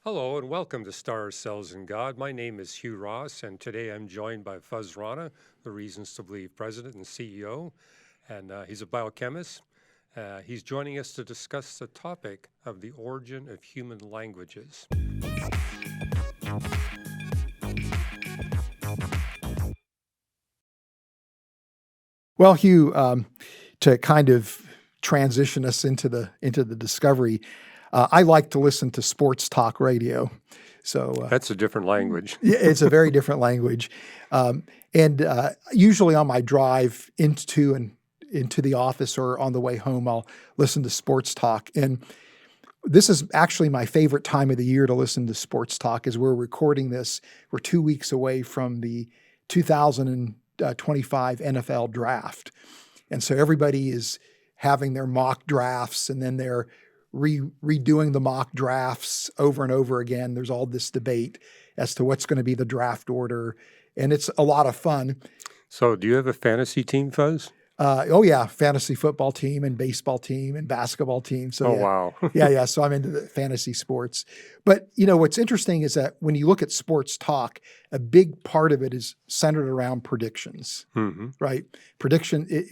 Hello and welcome to Stars, Cells, and God. My name is Hugh Ross, and today I'm joined by Fuz Rana, the Reasons to Believe President and CEO, and he's a biochemist. He's joining us to discuss the topic of the origin of human languages. Well, Hugh, to kind of transition us into the discovery, I like to listen to sports talk radio. So That's a different language. yeah, it's a very different language, and usually on my drive into the office or on the way home, I'll listen to sports talk. And this is actually my favorite time of the year to listen to sports talk. As we're recording this, we're 2 weeks away from the 2025 NFL draft. And so everybody is having their mock drafts, and then they're redoing the mock drafts over and over again. There's all this debate as to what's going to be the draft order, and it's a lot of fun. So do you have a fantasy team, Fuz? Oh yeah, fantasy football team and baseball team and basketball team. So yeah. Wow. yeah. So I'm into the fantasy sports. But what's interesting is that when you look at sports talk, a big part of it is centered around predictions, right?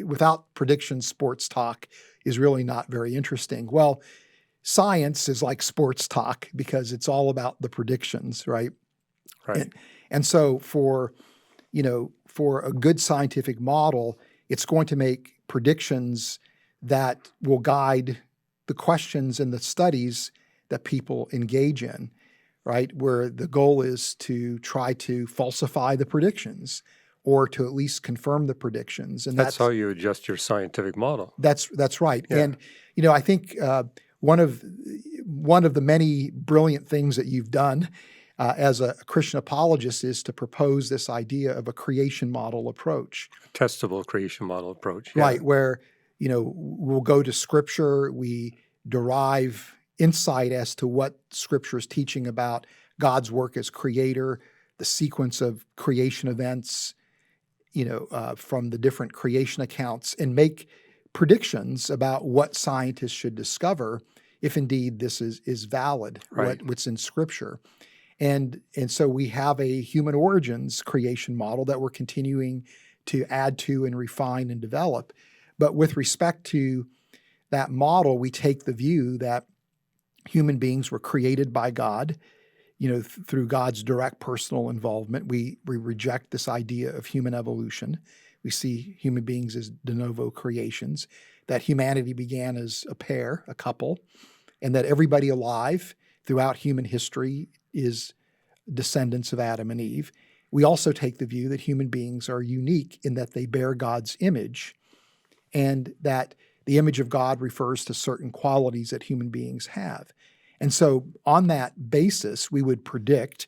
Without predictions, sports talk is really not very interesting. Well, science is like sports talk because it's all about the predictions, right? Right. And so for a good scientific model, it's going to make predictions that will guide the questions and the studies that people engage in, right? Where the goal is to try to falsify the predictions or to at least confirm the predictions. And that's how you adjust your scientific model. That's right. Yeah. And I think one of the many brilliant things that you've done as a Christian apologist is to propose this idea of a creation model approach. Testable creation model approach. Yeah. Right, where, we'll go to Scripture, we derive insight as to what Scripture is teaching about God's work as creator, the sequence of creation events, from the different creation accounts, and make predictions about what scientists should discover if indeed this is valid, right. what's in Scripture. And so we have a human origins creation model that we're continuing to add to and refine and develop. But with respect to that model, we take the view that human beings were created by God, through God's direct personal involvement. We reject this idea of human evolution. We see human beings as de novo creations, that humanity began as a pair, a couple, and that everybody alive throughout human history is descendants of Adam and Eve. We also take the view that human beings are unique in that they bear God's image, and that the image of God refers to certain qualities that human beings have. And so on that basis, we would predict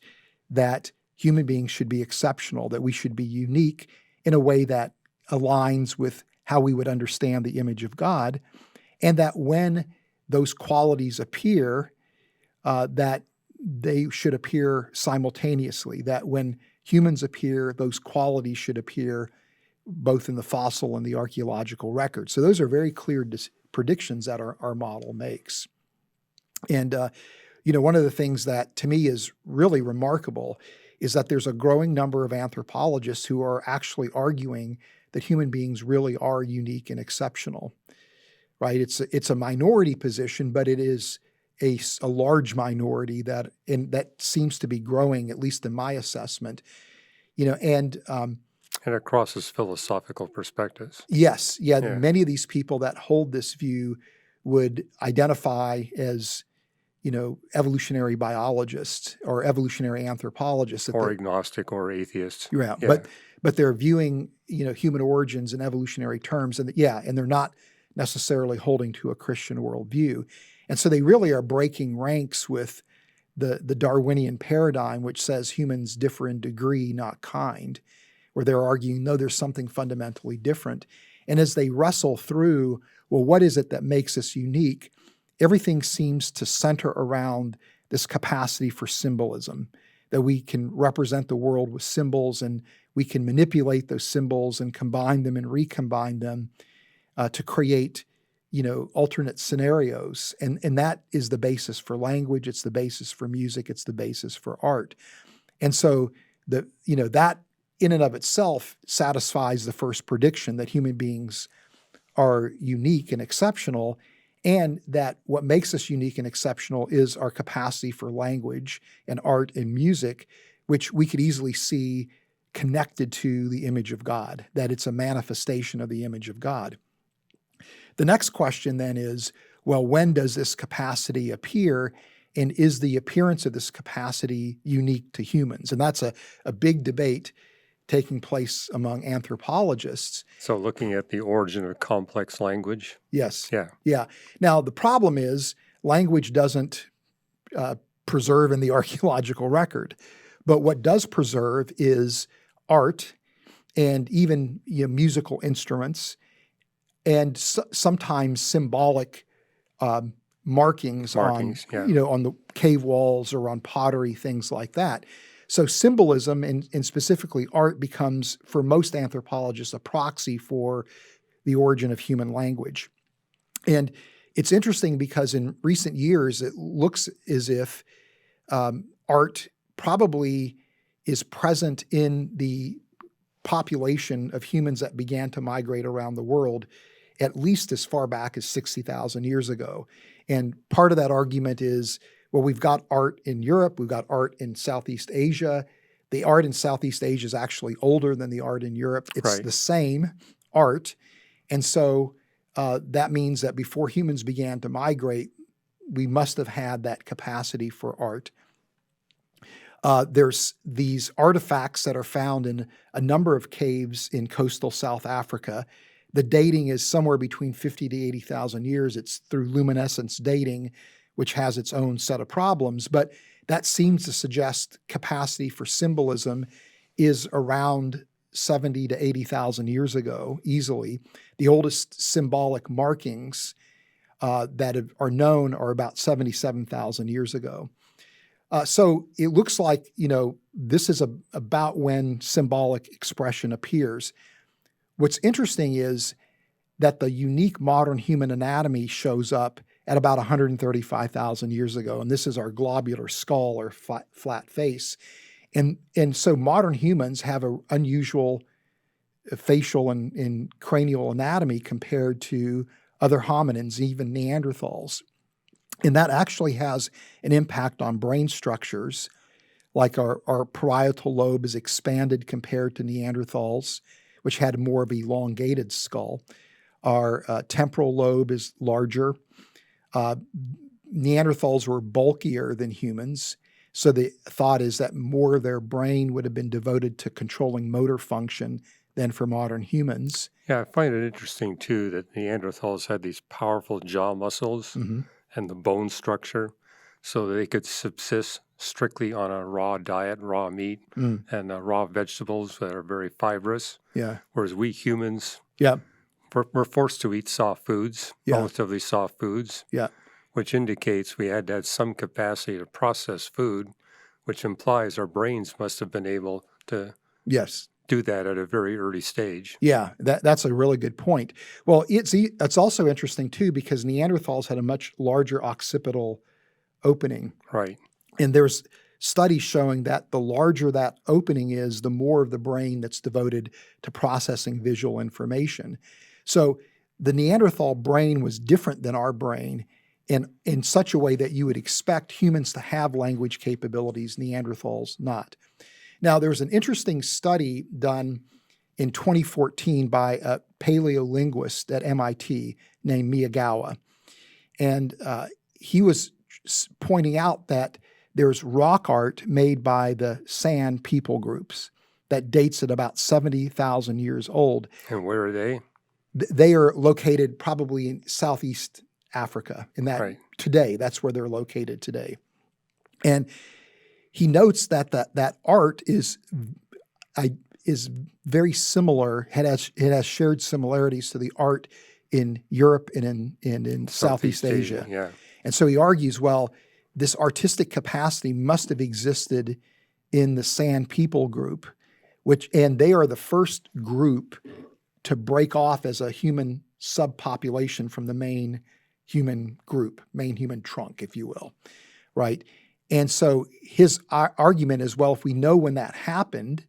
that human beings should be exceptional, that we should be unique in a way that aligns with how we would understand the image of God, and that when those qualities appear, that they should appear simultaneously, that when humans appear, those qualities should appear both in the fossil and the archaeological record. So those are very clear predictions that our model makes. And, one of the things that to me is really remarkable is that there's a growing number of anthropologists who are actually arguing that human beings really are unique and exceptional, right? It's a minority position, but it is a large minority that seems to be growing, at least in my assessment, and it crosses philosophical perspectives. Yes, yeah. Many of these people that hold this view would identify as, evolutionary biologists or evolutionary anthropologists, or agnostic or atheists. Yeah, but they're viewing, human origins in evolutionary terms, and they're not necessarily holding to a Christian worldview. And so they really are breaking ranks with the Darwinian paradigm, which says humans differ in degree, not kind, where they're arguing, no, there's something fundamentally different. And as they wrestle through, well, what is it that makes us unique? Everything seems to center around this capacity for symbolism, that we can represent the world with symbols, and we can manipulate those symbols and combine them and recombine them to create alternate scenarios. And that is the basis for language. It's the basis for music. It's the basis for art. And so that in and of itself satisfies the first prediction that human beings are unique and exceptional, and that what makes us unique and exceptional is our capacity for language and art and music, which we could easily see connected to the image of God, that it's a manifestation of the image of God. The next question then is, well, when does this capacity appear? And is the appearance of this capacity unique to humans? And that's a big debate taking place among anthropologists. So looking at the origin of complex language. Yes. Yeah. Yeah. Now, the problem is language doesn't preserve in the archaeological record. But what does preserve is art and even musical instruments and sometimes symbolic markings on, yeah. On the cave walls or on pottery, things like that. So symbolism and specifically art becomes, for most anthropologists, a proxy for the origin of human language. And it's interesting because in recent years, it looks as if art probably is present in the population of humans that began to migrate around the world at least as far back as 60,000 years ago. And part of that argument is, well, we've got art in Europe, we've got art in Southeast Asia. The art in Southeast Asia is actually older than the art in Europe. It's the same art. And so that means that before humans began to migrate, we must have had that capacity for art. There's these artifacts that are found in a number of caves in coastal South Africa. The dating is somewhere between 50 to 80,000 years. It's through luminescence dating, which has its own set of problems, but that seems to suggest capacity for symbolism is around 70 to 80,000 years ago, easily. The oldest symbolic markings that are known are about 77,000 years ago. So it looks like, this is about when symbolic expression appears. What's interesting is that the unique modern human anatomy shows up at about 135,000 years ago, and this is our globular skull or flat face. And so modern humans have an unusual facial and cranial anatomy compared to other hominins, even Neanderthals. And that actually has an impact on brain structures, like our parietal lobe is expanded compared to Neanderthals, which had more of an elongated skull. Our temporal lobe is larger. Neanderthals were bulkier than humans, so the thought is that more of their brain would have been devoted to controlling motor function than for modern humans. Yeah, I find it interesting, too, that Neanderthals had these powerful jaw muscles and the bone structure, so they could subsist strictly on a raw diet, raw meat, and raw vegetables that are very fibrous. Yeah. Whereas we humans, Yeah. we're forced to eat soft foods, relatively soft foods, which indicates we had to have some capacity to process food, which implies our brains must have been able to do that at a very early stage. Yeah, that's a really good point. Well, it's also interesting, too, because Neanderthals had a much larger occipital opening. Right. And there's studies showing that the larger that opening is, the more of the brain that's devoted to processing visual information. So the Neanderthal brain was different than our brain in such a way that you would expect humans to have language capabilities, Neanderthals not. Now, there was an interesting study done in 2014 by a paleolinguist at MIT named Miyagawa. And he was pointing out that there's rock art made by the San people groups that dates at about 70,000 years old. And where are they? They are located probably in Southeast Africa. Today, that's where they're located today. And he notes that that art is very similar. It has shared similarities to the art in Europe and in Southeast Asia. Yeah. And so he argues, well, this artistic capacity must have existed in the San people group, and they are the first group to break off as a human subpopulation from the main human group, main human trunk, if you will, right? And so his argument is, well, if we know when that happened,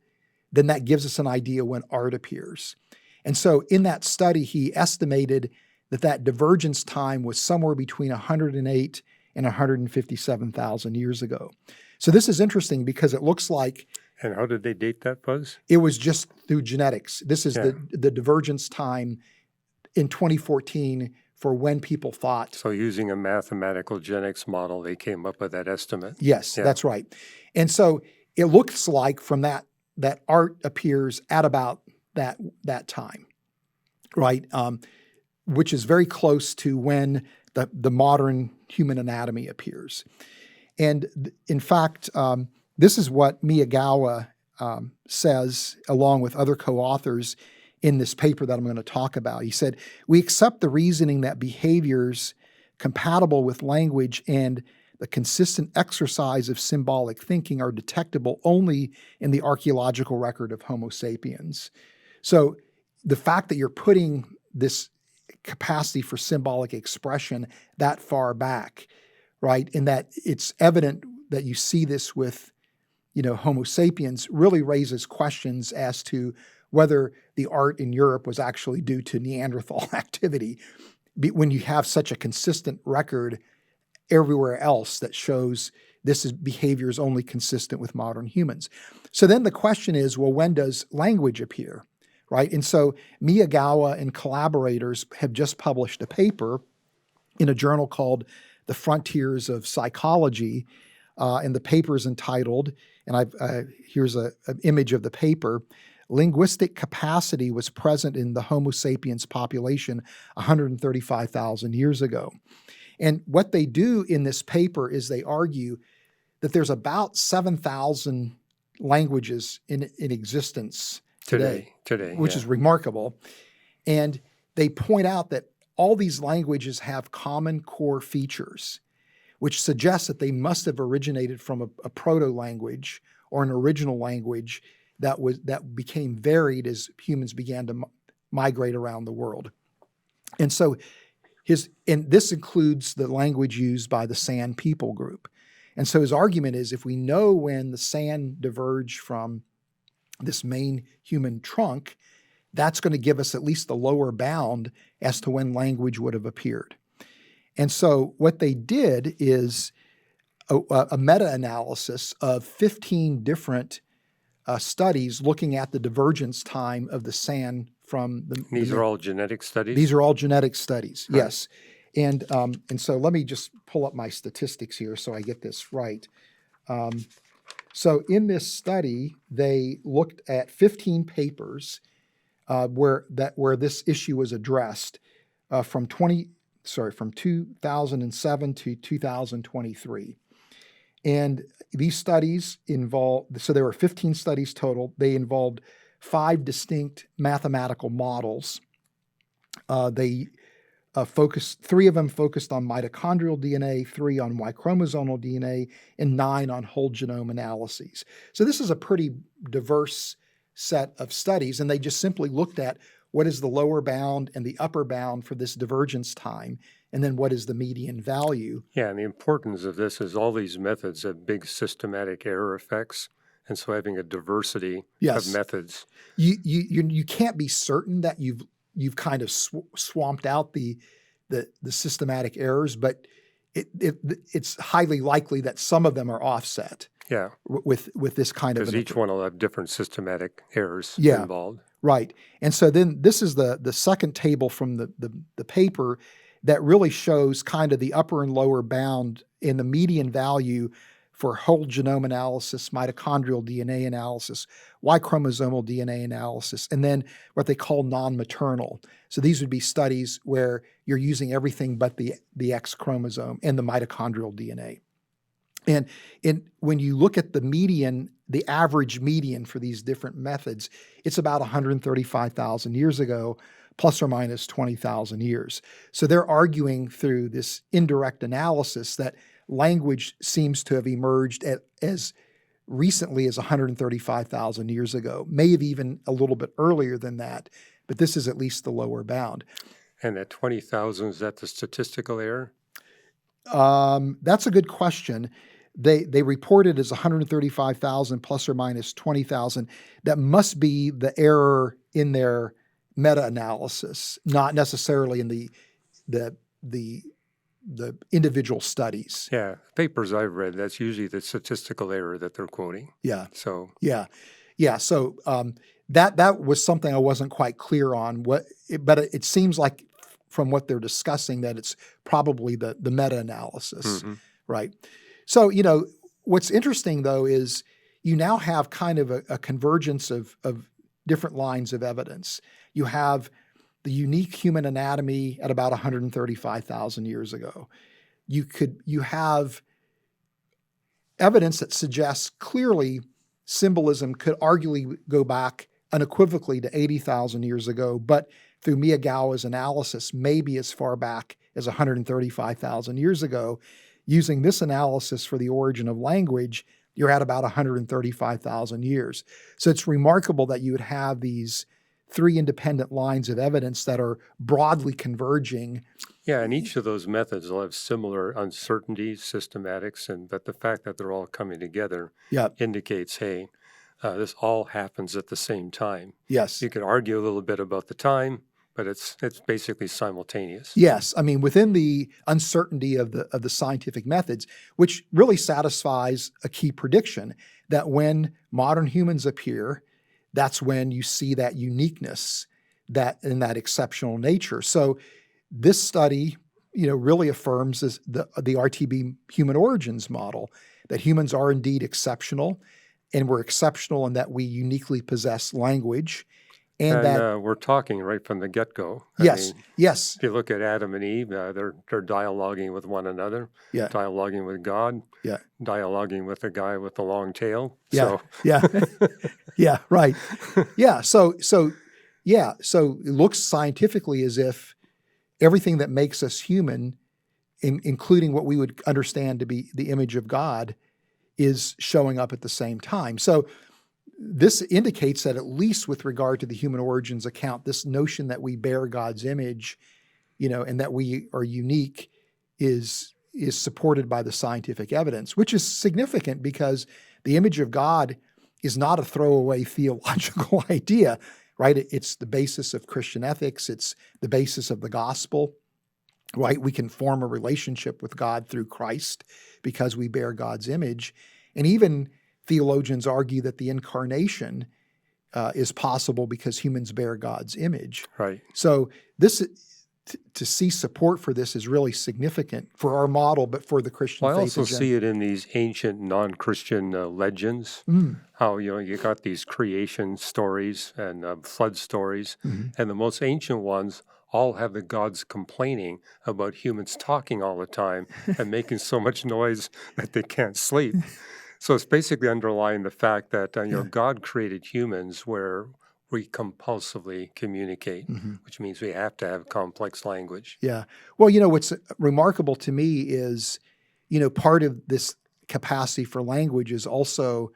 then that gives us an idea when art appears. And so in that study, he estimated that divergence time was somewhere between 108 and 157,000 years ago. So this is interesting because it looks like... And how did they date that, Fuz? It was just through genetics. This is Yeah. the divergence time in 2014 for when people thought... So using a mathematical genetics model, they came up with that estimate. Yes, Yeah. that's right. And so it looks like from that art appears at about that time, right? Which is very close to when the modern human anatomy appears. And in fact, this is what Miyagawa says, along with other co-authors in this paper that I'm going to talk about. He said, "We accept the reasoning that behaviors compatible with language and the consistent exercise of symbolic thinking are detectable only in the archaeological record of Homo sapiens." So the fact that you're putting this capacity for symbolic expression that far back, right, and that it's evident that you see this with, Homo sapiens, really raises questions as to whether the art in Europe was actually due to Neanderthal activity when you have such a consistent record everywhere else that shows behavior is only consistent with modern humans. So then the question is, well, when does language appear, right? And so Miyagawa and collaborators have just published a paper in a journal called The Frontiers of Psychology, and the paper is entitled, and here's an image of the paper, "Linguistic capacity was present in the Homo sapiens population 135,000 years ago." And what they do in this paper is they argue that there's about 7,000 languages in existence today, which is remarkable. And they point out that all these languages have common core features, which suggests that they must have originated from a proto-language or an original language that became varied as humans began to migrate around the world. And so and this includes the language used by the San people group. And so his argument is, if we know when the San diverged from this main human trunk, that's going to give us at least the lower bound as to when language would have appeared. And so what they did is a meta-analysis of 15 different studies looking at the divergence time of the San from the... These are all genetic studies? These are all genetic studies, right. Yes. And so let me just pull up my statistics here so I get this right. So in this study, they looked at 15 papers where this issue was addressed from 2007 to 2023. And these studies so there were 15 studies total. They involved 5 distinct mathematical models. They 3 of them focused on mitochondrial DNA, 3 on Y chromosomal DNA, and 9 on whole genome analyses. So this is a pretty diverse set of studies, and they just simply looked at what is the lower bound and the upper bound for this divergence time, and then what is the median value. Yeah, and the importance of this is all these methods have big systematic error effects, and so having a diversity of methods. You can't be certain that you've kind of swamped out the systematic errors, but it's highly likely that some of them are offset. Yeah, with this kind of... Because each one will have different systematic errors Yeah. involved. Right. And so then this is the second table from the paper that really shows kind of the upper and lower bound in the median value for whole genome analysis, mitochondrial DNA analysis, Y chromosomal DNA analysis, and then what they call non-maternal. So these would be studies where you're using everything but the X chromosome and the mitochondrial DNA. And when you look at the median, the average median for these different methods, it's about 135,000 years ago, plus or minus 20,000 years. So they're arguing through this indirect analysis that language seems to have emerged as recently as 135,000 years ago, may have even a little bit earlier than that, but this is at least the lower bound. And that 20,000, is that the statistical error? That's a good question. They reported as 135,000 plus or minus 20,000. That must be the error in their meta-analysis, not necessarily in the the individual studies. Yeah, papers I've read, that's usually the statistical error that they're quoting. Yeah, So, yeah, yeah. So that was something I wasn't quite clear on. But it seems like from what they're discussing that it's probably the meta-analysis, right? So what's interesting though is you now have kind of a convergence of different lines of evidence. You have the unique human anatomy at about 135,000 years ago. You have evidence that suggests clearly symbolism could arguably go back unequivocally to 80,000 years ago, but through Miyagawa's analysis, maybe as far back as 135,000 years ago. Using this analysis for the origin of language, you're at about 135,000 years. So it's remarkable that you would have these three independent lines of evidence that are broadly converging. yeah, and each of those methods will have similar uncertainties, systematics, but the fact that they're all coming together Yeah. indicates, hey, this all happens at the same time. Yes. You could argue a little bit about the time, but it's basically simultaneous. Yes, I mean within the uncertainty of the scientific methods, which really satisfies a key prediction that when modern humans appear, that's when you see that uniqueness, that exceptional nature. So this study, really affirms the RTB human origins model, that humans are indeed exceptional, and we're exceptional in that we uniquely possess language. And that we're talking right from the get-go. yes. If you look at Adam and Eve, they're dialoguing with one another, Yeah. dialoguing with God, Yeah. dialoguing with the guy with the long tail. Yeah. So. Yeah. Yeah. Right. Yeah. So it looks scientifically as if everything that makes us human, including what we would understand to be the image of God, is showing up at the same time. So this indicates that at least with regard to the human origins account, this notion that we bear God's image, and that we are unique is supported by the scientific evidence, which is significant because the image of God is not a throwaway theological idea, right? It's the basis of Christian ethics. It's the basis of the gospel, right? We can form a relationship with God through Christ because we bear God's image. And even theologians argue that the incarnation is possible because humans bear God's image. Right. So to see support for this is really significant for our model, but for the Christian faith. I also see it in these ancient non-Christian legends. How you got these creation stories and flood stories, and the most ancient ones all have the gods complaining about humans talking all the time and making so much noise that they can't sleep. So it's basically underlying the fact that God created humans where we compulsively communicate, which means we have to have complex language. Yeah. Well, what's remarkable to me is, part of this capacity for language is also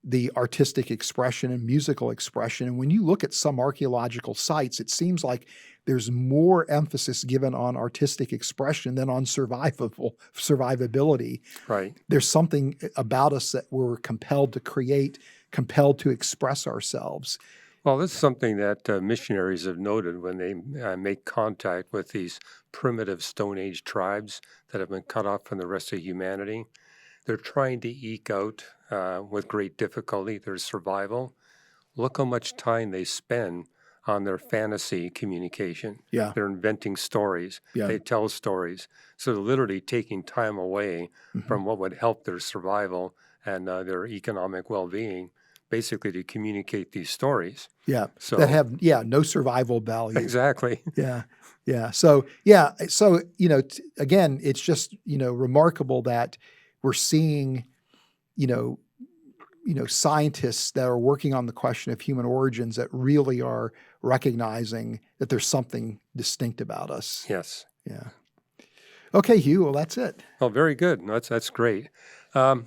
the artistic expression and musical expression. And when you look at some archaeological sites, it seems like there's more emphasis given on artistic expression than on survivability. Right. There's something about us that we're compelled to create, compelled to express ourselves. Well, this is something that missionaries have noted when they make contact with these primitive Stone Age tribes that have been cut off from the rest of humanity. They're trying to eke out, with great difficulty, their survival. Look how much time they spend on their fantasy communication. Yeah. They're inventing stories. Yeah. They tell stories. So they're literally taking time away from what would help their survival and their economic well-being, basically to communicate these stories. Yeah. So, that have, no survival value. Exactly. Yeah. Yeah. So, again, it's just, remarkable that we're seeing, scientists that are working on the question of human origins that really are recognizing that there's something distinct about us. Yes. Yeah. Okay, Hugh. Well, that's it. Well, very good. That's great. What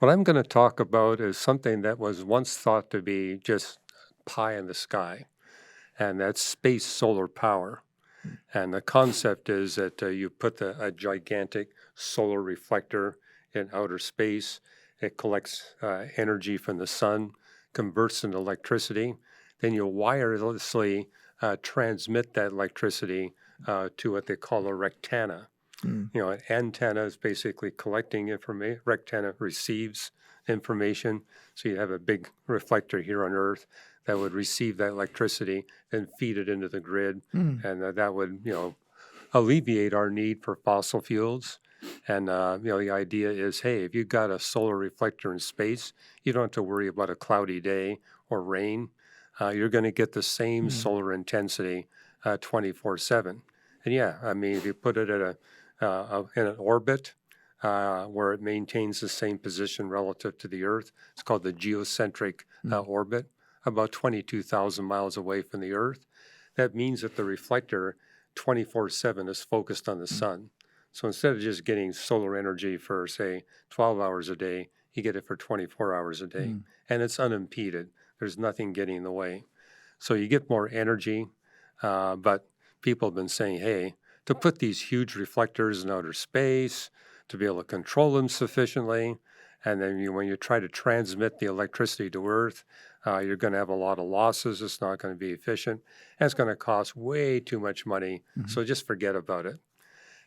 I'm going to talk about is something that was once thought to be just pie in the sky, and that's space solar power. And the concept is that you put a gigantic solar reflector in outer space. It collects energy from the sun, converts into electricity. Then you wirelessly transmit that electricity to what they call a rectana. Mm. You know, an antenna is basically collecting information. Rectana receives information. So you have a big reflector here on Earth that would receive that electricity and feed it into the grid, Mm. and that would, alleviate our need for fossil fuels. And the idea is, hey, if you've got a solar reflector in space, you don't have to worry about a cloudy day or rain. You're going to get the same solar intensity 24/7. And yeah, I mean, if you put it at in an orbit where it maintains the same position relative to the Earth, it's called the geocentric orbit, about 22,000 miles away from the Earth. That means that the reflector 24/7 is focused on the sun. So instead of just getting solar energy for, say, 12 hours a day, you get it for 24 hours a day. And it's unimpeded. There's nothing getting in the way. So you get more energy, but people have been saying, hey, to put these huge reflectors in outer space, to be able to control them sufficiently, and then when you try to transmit the electricity to Earth, you're going to have a lot of losses. It's not going to be efficient. And it's going to cost way too much money. So just forget about it.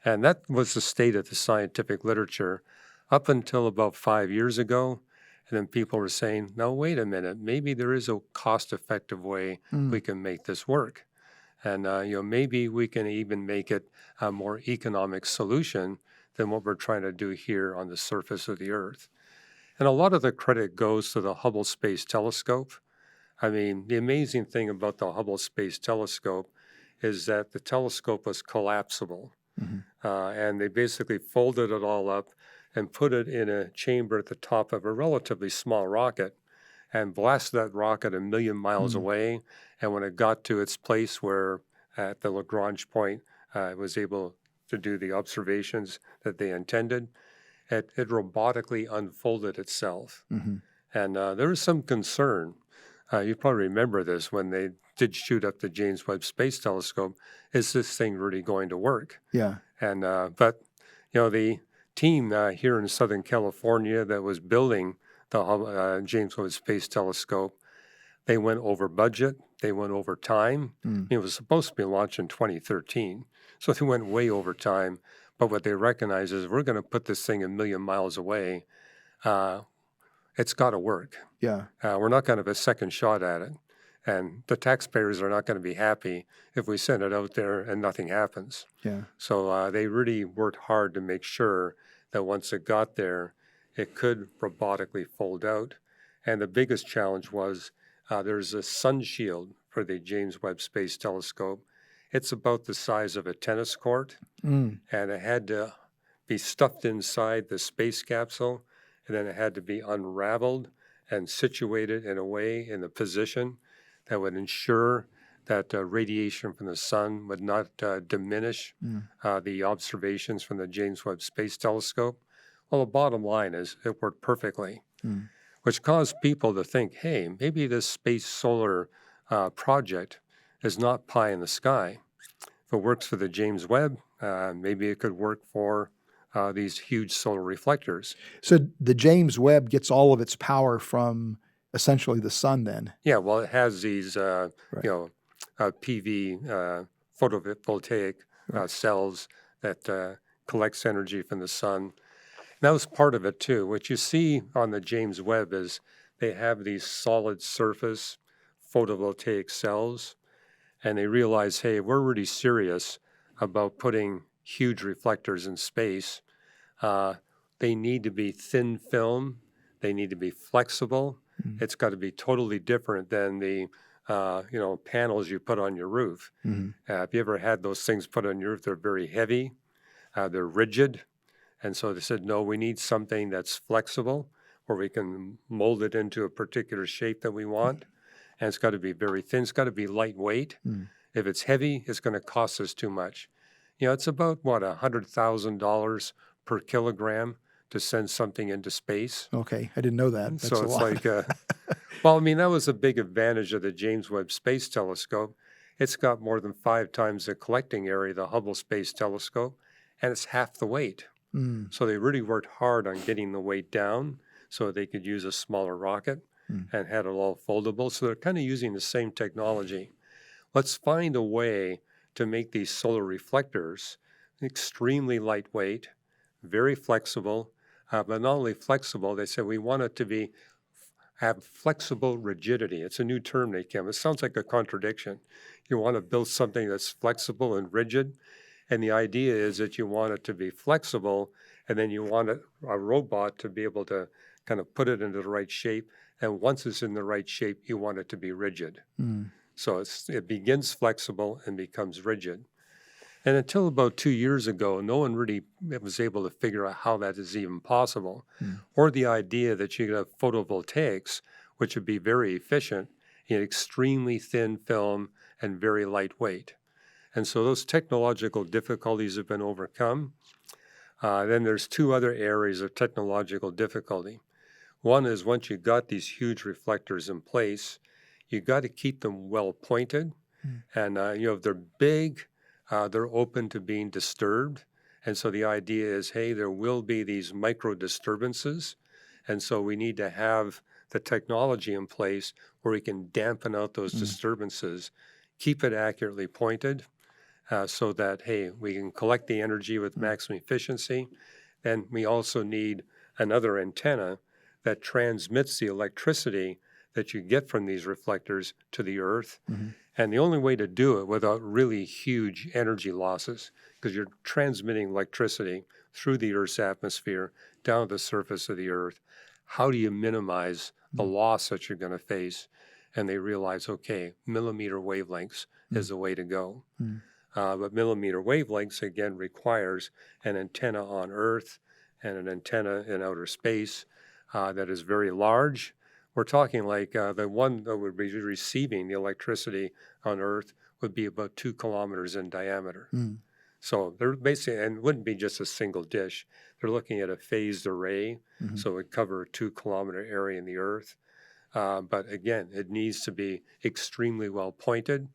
And that was the state of the scientific literature up until about 5 years ago. And then people were saying, no, wait a minute, maybe there is a cost-effective way we can make this work. And maybe we can even make it a more economic solution than what we're trying to do here on the surface of the Earth. And a lot of the credit goes to the Hubble Space Telescope. I mean, the amazing thing about the Hubble Space Telescope is that the telescope was collapsible. And they basically folded it all up and put it in a chamber at the top of a relatively small rocket and blasted that rocket 1,000,000 miles away. And when it got to its place where at the Lagrange point it was able to do the observations that they intended, it robotically unfolded itself. And there was some concern. You probably remember this when they did shoot up the James Webb Space Telescope. Is this thing really going to work? Yeah. And but the team here in Southern California that was building the James Webb Space Telescope, they went over budget. They went over time. It was supposed to be launched in 2013, so they went way over time. But what they recognize is we're going to put this thing 1,000,000 miles away. It's got to work. Yeah. We're not going to have a second shot at it. And the taxpayers are not going to be happy if we send it out there and nothing happens. Yeah. So they really worked hard to make sure that once it got there, it could robotically fold out. And the biggest challenge was there's a sun shield for the James Webb Space Telescope. It's about the size of a tennis court, and it had to be stuffed inside the space capsule, and then it had to be unraveled and situated in a way in the position that would ensure that radiation from the sun would not diminish the observations from the James Webb Space Telescope. Well, the bottom line is it worked perfectly, which caused people to think, hey, maybe this space solar project is not pie in the sky. If it works for the James Webb, maybe it could work for these huge solar reflectors. So the James Webb gets all of its power from essentially the sun then? Yeah, well, it has these, Right. PV photovoltaic cells that collects energy from the sun. And that was part of it too. What you see on the James Webb is they have these solid surface photovoltaic cells, and they realize, hey, we're really serious about putting huge reflectors in space. They need to be thin film. They need to be flexible. It's got to be totally different than the panels you put on your roof. If you ever had those things put on your roof, they're very heavy, they're rigid, and so they said, no, we need something that's flexible where we can mold it into a particular shape that we want, and it's got to be very thin. It's got to be lightweight. If it's heavy, it's going to cost us too much. It's about, $100,000 per kilogram to send something into space. Okay, I didn't know that. That's So a it's lot. like, that was a big advantage of the James Webb Space Telescope. It's got more than 5 times the collecting area of the Hubble Space Telescope, and it's half the weight. Mm. So they really worked hard on getting the weight down so they could use a smaller rocket and had it all foldable. So they're kind of using the same technology. Let's find a way to make these solar reflectors extremely lightweight, very flexible, but not only flexible, they said we want it to have flexible rigidity. It's a new term they came. It sounds like a contradiction. You want to build something that's flexible and rigid, and the idea is that you want it to be flexible, and then you want a robot to be able to kind of put it into the right shape, and once it's in the right shape, you want it to be rigid. Mm. So it begins flexible and becomes rigid. And until about 2 years ago, no one really was able to figure out how that is even possible, or the idea that you could have photovoltaics, which would be very efficient in extremely thin film and very lightweight. And so those technological difficulties have been overcome. Then there's 2 other areas of technological difficulty. One is once you've got these huge reflectors in place, you've got to keep them well pointed. And, if they're big, they're open to being disturbed. And so the idea is, hey, there will be these micro disturbances. And so we need to have the technology in place where we can dampen out those disturbances, keep it accurately pointed so that, hey, we can collect the energy with maximum efficiency. And we also need another antenna that transmits the electricity that you get from these reflectors to the Earth. And the only way to do it without really huge energy losses, because you're transmitting electricity through the Earth's atmosphere down to the surface of the Earth, how do you minimize the loss that you're going to face? And they realize, okay, millimeter wavelengths is the way to go. But millimeter wavelengths, again, requires an antenna on Earth and an antenna in outer space that is very large. We're talking like the one that would be receiving the electricity on Earth would be about 2 kilometers in diameter. So they're basically, and it wouldn't be just a single dish. They're looking at a phased array, so it would cover a 2-kilometer area in the Earth. But again, it needs to be extremely well pointed.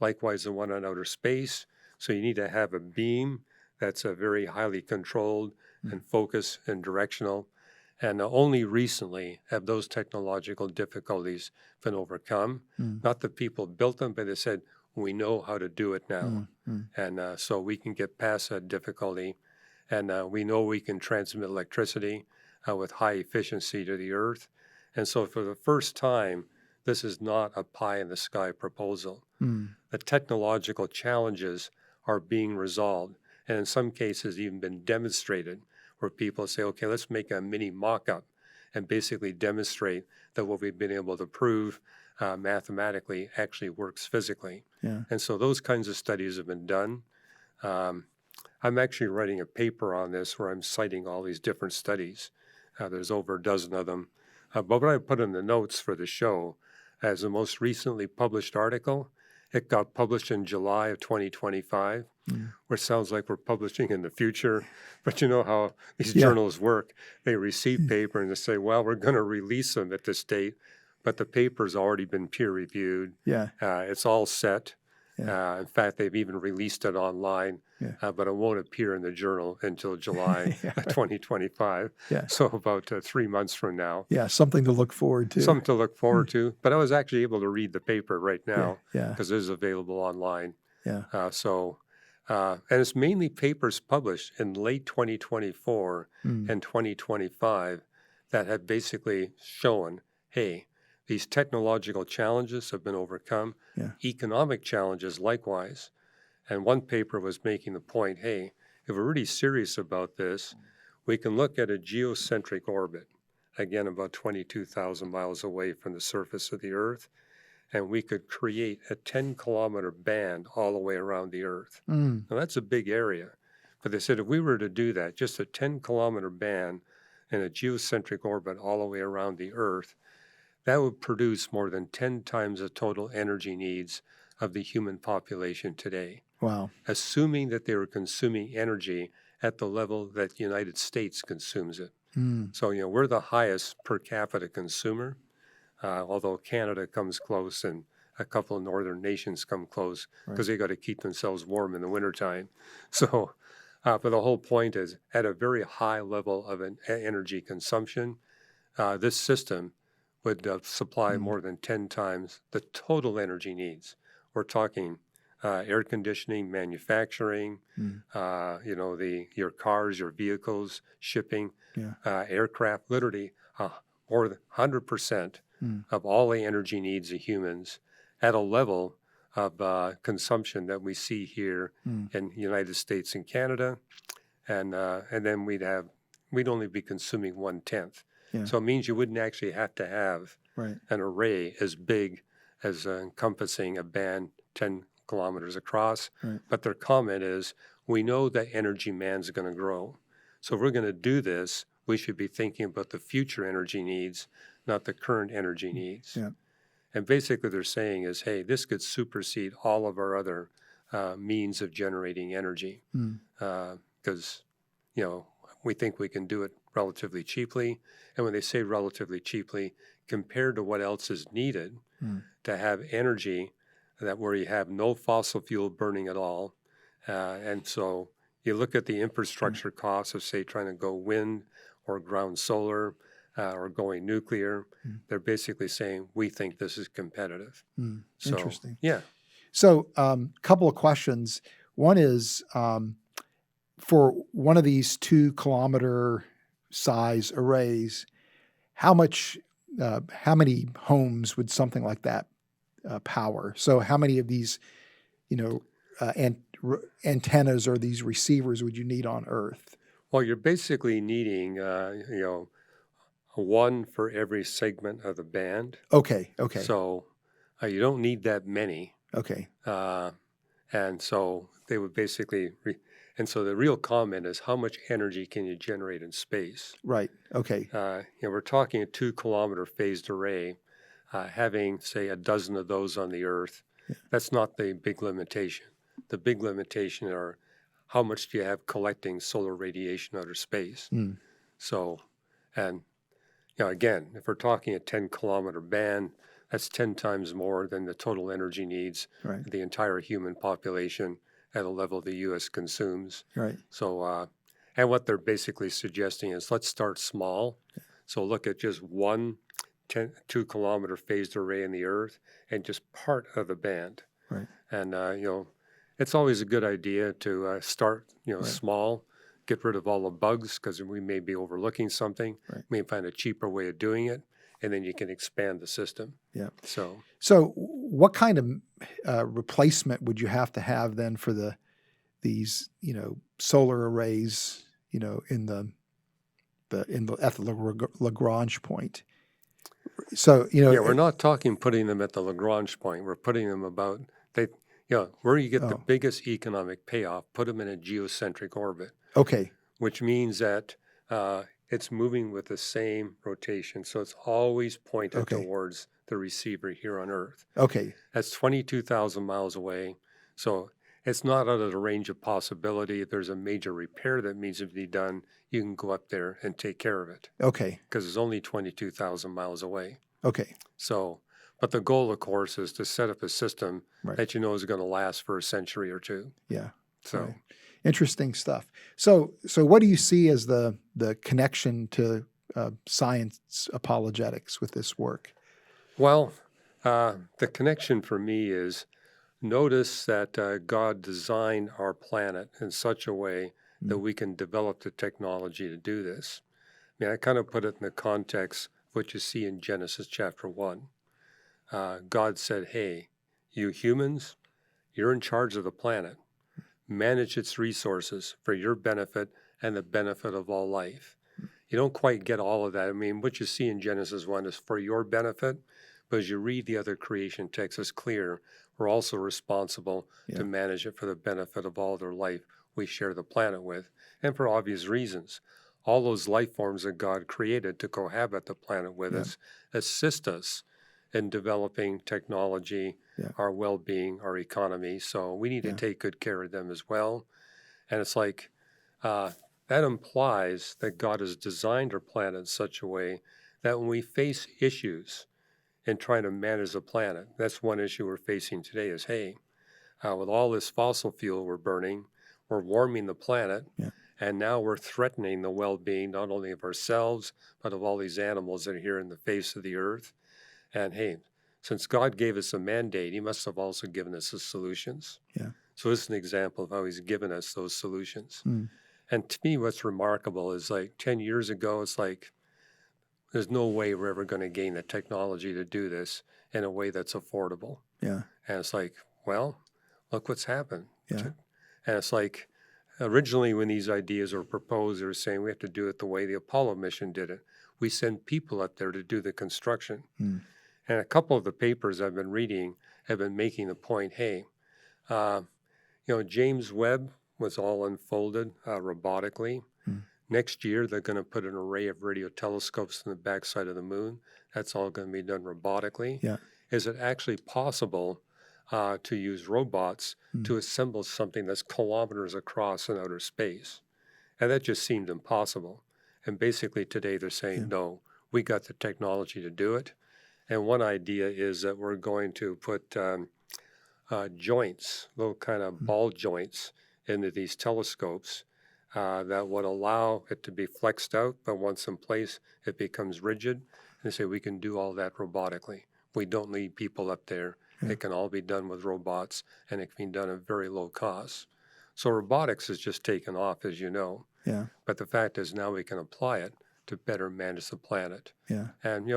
Likewise, the one on outer space. So you need to have a beam that's very highly controlled and focused and directional. And only recently have those technological difficulties been overcome. Not that people built them, but they said, we know how to do it now. And so we can get past that difficulty. And we know we can transmit electricity with high efficiency to the Earth. And so for the first time, this is not a pie-in-the-sky proposal. The technological challenges are being resolved, and in some cases even been demonstrated, where people say, okay, let's make a mini mock-up and basically demonstrate that what we've been able to prove mathematically actually works physically. And so those kinds of studies have been done. I'm actually writing a paper on this where I'm citing all these different studies. There's over a dozen of them. But what I put in the notes for the show as the most recently published article, it got published in July of 2025, which sounds like we're publishing in the future. But you know how these journals work. They receive paper and they say, well, we're going to release them at this date, but the paper's already been peer reviewed. It's all set. In fact, they've even released it online, but it won't appear in the journal until July 2025. So about 3 months from now. Something to look forward to. Something to look forward to. But I was actually able to read the paper right now because it is available online. And it's mainly papers published in late 2024 and 2025 that have basically shown, hey, these technological challenges have been overcome, economic challenges likewise. And one paper was making the point, hey, if we're really serious about this, we can look at a geocentric orbit, again, about 22,000 miles away from the surface of the Earth, and we could create a 10-kilometer band all the way around the Earth. Now, that's a big area. But they said if we were to do that, just a 10-kilometer band in a geocentric orbit all the way around the Earth, that would produce more than 10 times the total energy needs of the human population today. Wow. Assuming that they were consuming energy at the level that the United States consumes it. So, we're the highest per capita consumer, although Canada comes close and a couple of northern nations come close Right. because they got to keep themselves warm in the wintertime. So, but the whole point is at a very high level of energy consumption, this system would supply more than 10 times the total energy needs. We're talking air conditioning, manufacturing, your cars, your vehicles, shipping, Yeah. aircraft, literally more than 100% of all the energy needs of humans at a level of consumption that we see here in the United States and Canada. And then we'd only be consuming 1/10. Yeah. So it means you wouldn't actually have to have Right. an array as big as encompassing a band 10 kilometers across. Right. But their comment is, we know that energy demand's going to grow. So if we're going to do this, we should be thinking about the future energy needs, not the current energy needs. Yeah. And basically they're saying is, hey, this could supersede all of our other means of generating energy. Because, we think we can do it relatively cheaply. And when they say relatively cheaply, compared to what else is needed to have energy where you have no fossil fuel burning at all. And so you look at the infrastructure costs of, say, trying to go wind or ground solar or going nuclear. They're basically saying, we think this is competitive. So, Interesting. Yeah. So, couple of questions. One is, for one of these 2-kilometer size arrays, how many homes would something like that power? So how many of these, antennas or these receivers would you need on Earth? Well, you're basically needing, one for every segment of the band. Okay. So you don't need that many. Okay. And so they would basically, and so the real comment is, how much energy can you generate in space? Right. Okay. We're talking a 2-kilometer phased array, having, say, a dozen of those on the Earth. That's not the big limitation. The big limitation are how much do you have collecting solar radiation outer space? So, and again, if we're talking a 10-kilometer band, that's 10 times more than the total energy needs Right. of the entire human population at a level the U.S. consumes. Right. So, and what they're basically suggesting is, let's start small. So look at just one 2-kilometer phased array in the Earth and just part of the band. Right. And, it's always a good idea to start, small, get rid of all the bugs because we may be overlooking something. Right. We may find a cheaper way of doing it, and then you can expand the system. Yeah. So what kind of replacement would you have to have then for these solar arrays at the Lagrange point? So we're not talking putting them at the Lagrange point. We're putting them about where you get the biggest economic payoff. Put them in a geocentric orbit. Okay. Which means that it's moving with the same rotation, so it's always pointed towards the receiver here on Earth. Okay. That's 22,000 miles away, so it's not out of the range of possibility. If there's a major repair that needs to be done, you can go up there and take care of it. Okay. Because it's only 22,000 miles away. Okay. So, but the goal, of course, is to set up a system that is going to last for a century or two. Yeah. So. Right. Interesting stuff. So what do you see as the connection to science apologetics with this work? Well, the connection for me is, notice that God designed our planet in such a way that we can develop the technology to do this. I mean, I kind of put it in the context of what you see in Genesis chapter 1. God said, hey, you humans, you're in charge of the planet. Manage its resources for your benefit and the benefit of all life. You don't quite get all of that. I mean, what you see in Genesis 1 is for your benefit, but as you read the other creation texts, it's clear we're also responsible to manage it for the benefit of all their life we share the planet with, and for obvious reasons. All those life forms that God created to cohabit the planet with us assist us in developing technology, our well-being, our economy. So we need to take good care of them as well. And it's like that implies that God has designed our planet in such a way that when we face issues in trying to manage the planet. That's one issue we're facing today is, hey, with all this fossil fuel we're burning, we're warming the planet, Yeah. and now we're threatening the well-being not only of ourselves, but of all these animals that are here in the face of the earth. And hey, since God gave us a mandate, he must have also given us the solutions. Yeah. So this is an example of how he's given us those solutions. Mm. And to me, what's remarkable is like 10 years ago, it's like, there's no way we're ever going to gain the technology to do this in a way that's affordable. Yeah. And it's like, well, look what's happened. Yeah. And it's like, originally when these ideas were proposed, they were saying we have to do it the way the Apollo mission did it. We send people up there to do the construction. Mm. And a couple of the papers I've been reading have been making the point, hey, James Webb was all unfolded robotically. Mm. Next year, they're going to put an array of radio telescopes in the backside of the moon. That's all going to be done robotically. Yeah. Is it actually possible to use robots to assemble something that's kilometers across in outer space? And that just seemed impossible. And basically today they're saying, no, we got the technology to do it. And one idea is that we're going to put joints, little kind of ball joints into these telescopes that would allow it to be flexed out, but once in place, it becomes rigid. And they say we can do all that robotically. We don't need people up there. Yeah. It can all be done with robots, and it can be done at very low cost. So robotics has just taken off, as you know. Yeah. But the fact is now we can apply it to better manage the planet. Yeah. And,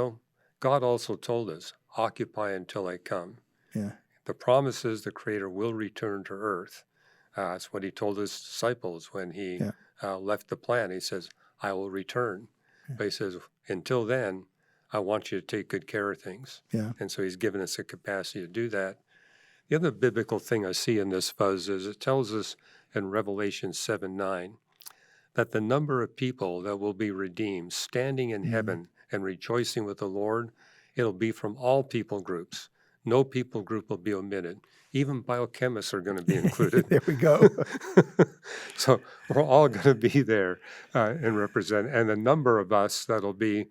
God also told us, occupy until I come. Yeah. The promise is the Creator will return to earth. That's what he told his disciples when he left the planet. He says, I will return. Yeah. But he says, until then, I want you to take good care of things. Yeah. And so he's given us the capacity to do that. The other biblical thing I see in this, Fuzz, is it tells us in Revelation 7:9 that the number of people that will be redeemed, standing in heaven and rejoicing with the Lord, it'll be from all people groups. No people group will be omitted. Even biochemists are going to be included. There we go. So we're all going to be there and represent. And the number of us that'll be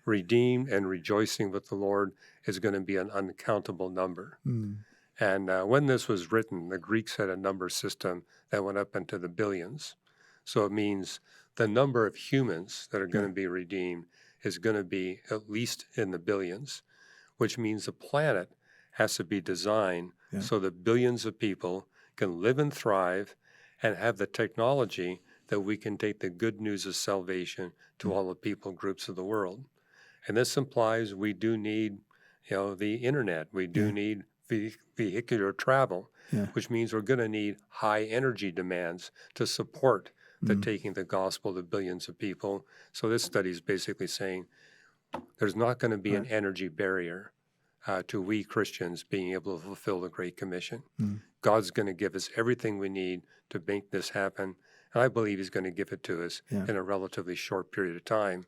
redeemed and rejoicing with the Lord is going to be an uncountable number. Mm. And when this was written, the Greeks had a number system that went up into the billions. So it means the number of humans that are going to be redeemed is going to be at least in the billions, which means the planet has to be designed so that billions of people can live and thrive and have the technology that we can take the good news of salvation to all the people groups of the world. And this implies we do need, the internet. We do need vehicular travel, which means we're going to need high energy demands to support the taking the gospel to billions of people. So this study is basically saying there's not going to be an energy barrier to we Christians being able to fulfill the Great Commission. God's going to give us everything we need to make this happen. And I believe he's going to give it to us in a relatively short period of time.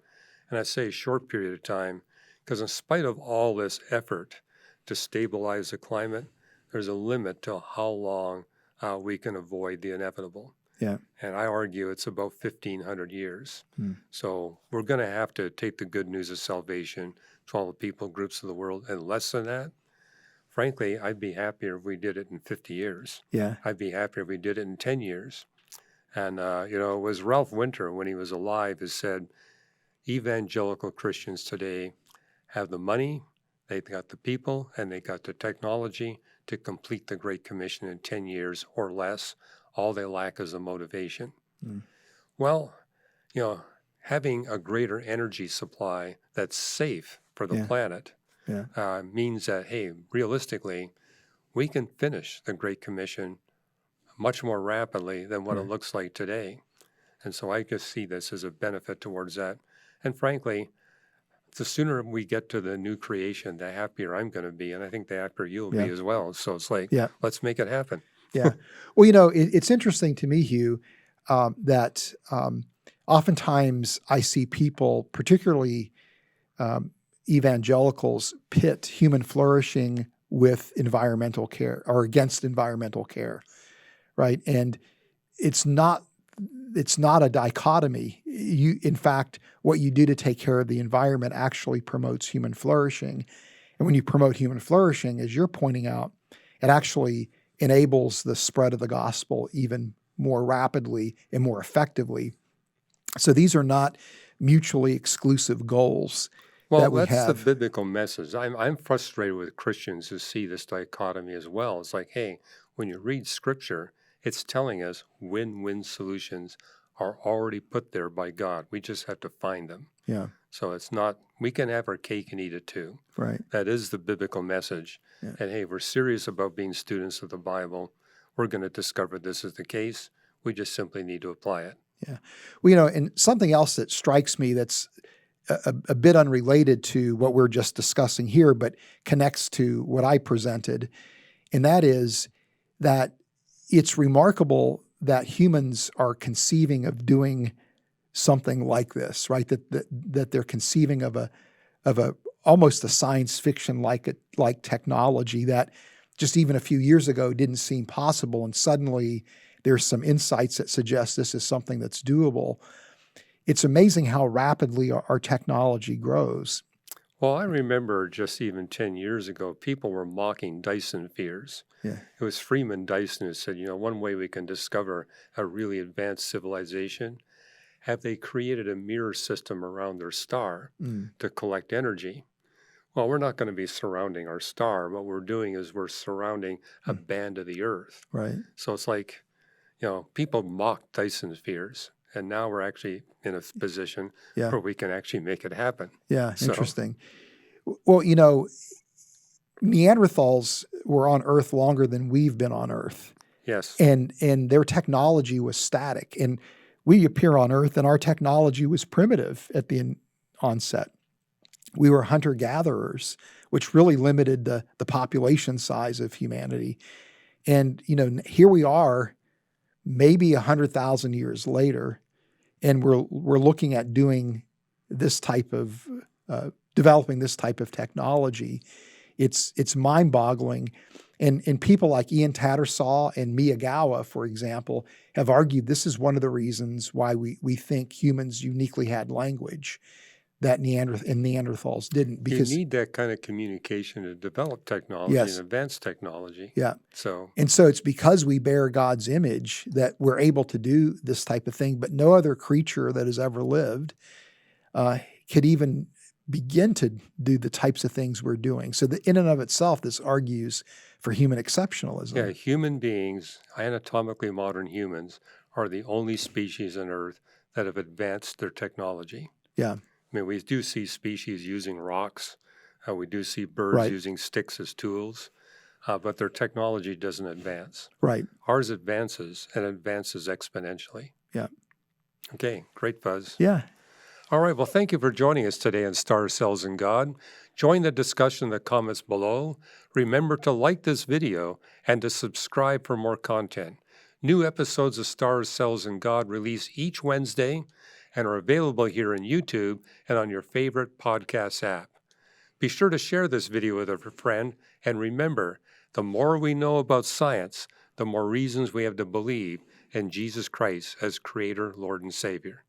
And I say short period of time because in spite of all this effort to stabilize the climate, there's a limit to how long we can avoid the inevitable. Yeah. And I argue it's about 1,500 years. So we're going to have to take the good news of salvation to all the people groups of the world. And less than that, frankly, I'd be happier if we did it in 50 years. Yeah. I'd be happier if we did it in 10 years. And, it was Ralph Winter, when he was alive, who said, evangelical Christians today have the money, they've got the people, and they got the technology to complete the Great Commission in 10 years or less. All they lack is the motivation. Well, having a greater energy supply that's safe for the planet means that, hey, realistically, we can finish the Great Commission much more rapidly than what it looks like today. And so I just see this as a benefit towards that. And frankly, the sooner we get to the new creation, the happier I'm going to be. And I think the happier you'll be as well. So it's like, let's make it happen. Yeah. Well, it's interesting to me, Hugh, that oftentimes I see people, particularly evangelicals, pit human flourishing with environmental care or against environmental care, right? And it's not a dichotomy. In fact, what you do to take care of the environment actually promotes human flourishing. And when you promote human flourishing, as you're pointing out, it actually enables the spread of the gospel even more rapidly and more effectively. So these are not mutually exclusive goals Well, that we that's the have. biblical message. I'm frustrated with Christians who see this dichotomy as well. It's like, hey, when you read Scripture, it's telling us win-win solutions are already put there by God. We just have to find them. Yeah, So it's not, we can have our cake and eat it too. right. That is the biblical message. Yeah. And hey, we're serious about being students of the Bible. We're going to discover this is the case. We just simply need to apply it. Yeah. Well, and something else that strikes me that's a bit unrelated to what we're just discussing here, but connects to what I presented, and that is that it's remarkable that humans are conceiving of doing something like this, right? That they're conceiving of a almost a science fiction like technology that just even a few years ago didn't seem possible, and suddenly there's some insights that suggest this is something that's doable. It's amazing how rapidly our technology grows. Well, I remember just even 10 years ago, people were mocking Dyson spheres. Yeah. It was Freeman Dyson who said, one way we can discover a really advanced civilization, have they created a mirror system around their star to collect energy? Well, we're not going to be surrounding our star. What we're doing is we're surrounding a band of the Earth. Right. So it's like, people mock Dyson spheres, and now we're actually in a position where we can actually make it happen. Yeah, interesting. Well, Neanderthals were on Earth longer than we've been on Earth. Yes. And their technology was static. And we appear on Earth and our technology was primitive at the onset. We were hunter-gatherers, which really limited the population size of humanity. And, here we are, maybe 100,000 years later, and we're looking at doing this type of developing this type of technology. It's mind-boggling, and people like Ian Tattersall and Miyagawa, for example, have argued this is one of the reasons why we think humans uniquely had language that Neanderthals didn't. Because you need that kind of communication to develop technology and advance technology. Yeah. So it's because we bear God's image that we're able to do this type of thing, but no other creature that has ever lived could even begin to do the types of things we're doing. So in and of itself, this argues for human exceptionalism. Yeah, human beings, anatomically modern humans, are the only species on Earth that have advanced their technology. Yeah. I mean, we do see species using rocks. We do see birds using sticks as tools, but their technology doesn't advance. Right. Ours advances, and advances exponentially. Yeah. Okay, great, Fuz. Yeah. All right, well, thank you for joining us today on Star Cells and God. Join the discussion in the comments below. Remember to like this video and to subscribe for more content. New episodes of Stars, Cells, and God release each Wednesday and are available here on YouTube and on your favorite podcast app. Be sure to share this video with a friend, and remember, the more we know about science, the more reasons we have to believe in Jesus Christ as Creator, Lord, and Savior.